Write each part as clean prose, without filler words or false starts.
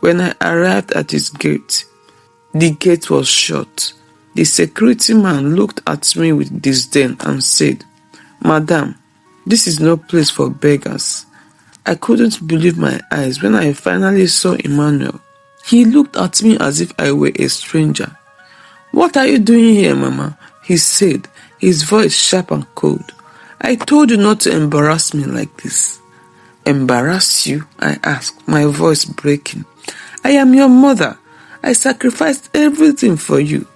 When I arrived at his gate, the gate was shut. The security man looked at me with disdain and said, "Madam, this is no place for beggars." I couldn't believe my eyes when I finally saw Emmanuel. He looked at me as if I were a stranger. "What are you doing here, Mama?" he said, his voice sharp and cold. "I told you not to embarrass me like this." "Embarrass you?" I asked, my voice breaking. "I am your mother. I sacrificed everything for you."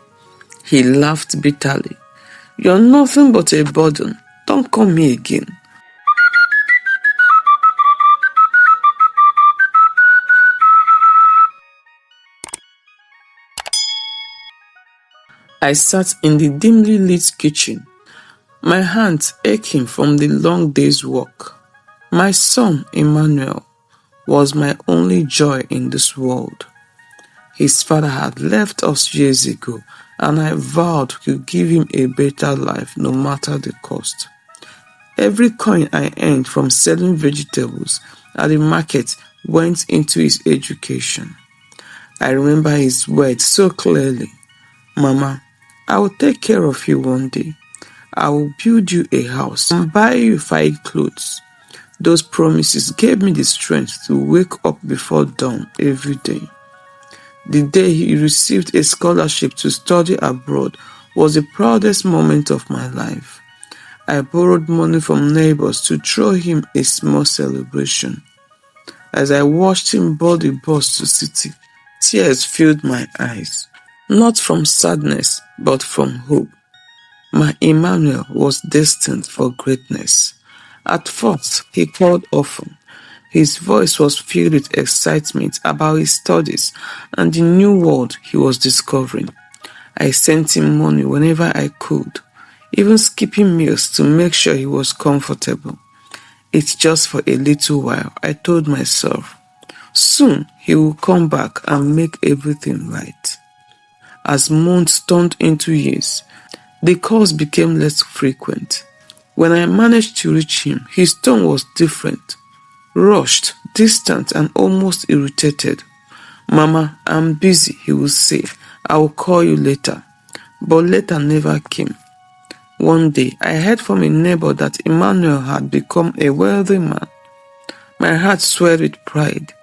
He laughed bitterly. "You're nothing but a burden. Don't come here again." I sat in the dimly lit kitchen, my hands aching from the long day's work. My son, Emmanuel, was my only joy in this world. His father had left us years ago, and I vowed to give him a better life no matter the cost. Every coin I earned from selling vegetables at the market went into his education. I remember his words so clearly. "Mama, I will take care of you one day. I will build you a house and buy you fine clothes." Those promises gave me the strength to wake up before dawn every day. The day he received a scholarship to study abroad was the proudest moment of my life. I borrowed money from neighbors to throw him a small celebration. As I watched him board the bus to city, tears filled my eyes. Not from sadness, but from hope. My Emmanuel was destined for greatness. At first, he called often. His voice was filled with excitement about his studies and the new world he was discovering. I sent him money whenever I could, even skipping meals to make sure he was comfortable. It's just for a little while, I told myself. Soon he will come back and make everything right. As months turned into years, the calls became less frequent. When I managed to reach him, his tone was different, rushed, distant, and almost irritated. "Mama, I'm busy," he would say. "I will call you later." But later never came. One day, I heard from a neighbor that Emmanuel had become a wealthy man. My heart swelled with pride.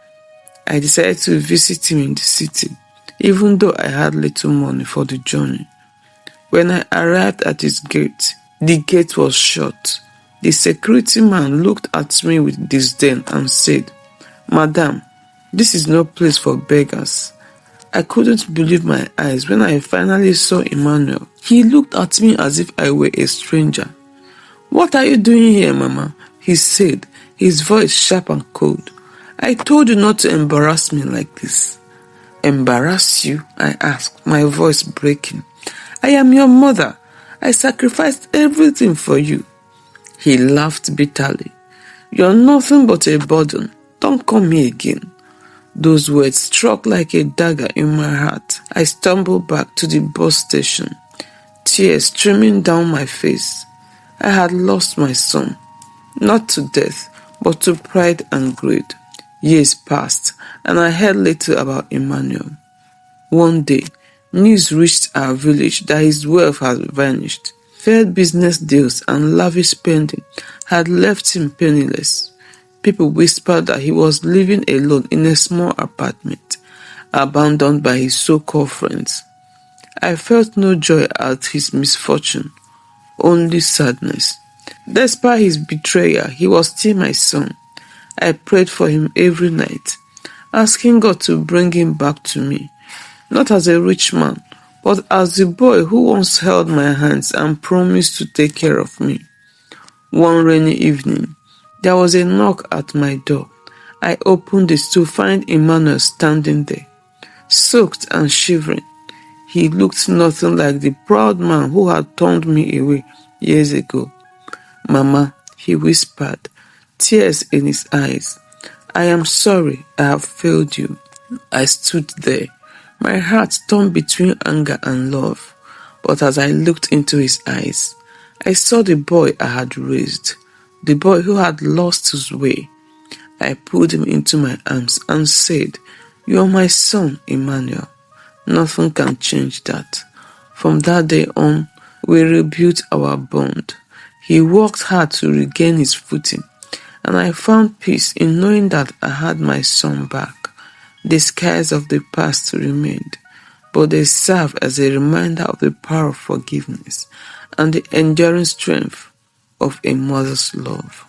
I decided to visit him in the city, even though I had little money for the journey. When I arrived at his gate, the gate was shut. The security man looked at me with disdain and said, "Madam, this is no place for beggars." I couldn't believe my eyes when I finally saw Emmanuel. He looked at me as if I were a stranger. "What are you doing here, Mama?" he said, his voice sharp and cold. "I told you not to embarrass me like this." "Embarrass you?" I asked, my voice breaking. "I am your mother. I sacrificed everything for you." He laughed bitterly. "You're nothing but a burden. Don't come here again." Those words struck like a dagger in my heart. I stumbled back to the bus station, tears streaming down my face. I had lost my son, not to death, but to pride and greed. Years passed, and I heard little about Emmanuel. One day, news reached our village that his wealth had vanished. Failed business deals and lavish spending had left him penniless. People whispered that he was living alone in a small apartment, abandoned by his so-called friends. I felt no joy at his misfortune, only sadness. Despite his betrayal, he was still my son. I prayed for him every night, asking God to bring him back to me, not as a rich man, but as the boy who once held my hands and promised to take care of me. One rainy evening, there was a knock at my door. I opened it to find Emmanuel standing there, soaked and shivering. He looked nothing like the proud man who had turned me away years ago. "Mama," he whispered, tears in his eyes. "I am sorry I have failed you." I stood there, my heart torn between anger and love. But as I looked into his eyes, I saw the boy I had raised, the boy who had lost his way. I pulled him into my arms and said, You are my son, Emmanuel. Nothing can change that. From that day on, we rebuilt our bond. He worked hard to regain his footing, and I found peace in knowing that I had my son back. The scars of the past remained, but they serve as a reminder of the power of forgiveness and the enduring strength of a mother's love.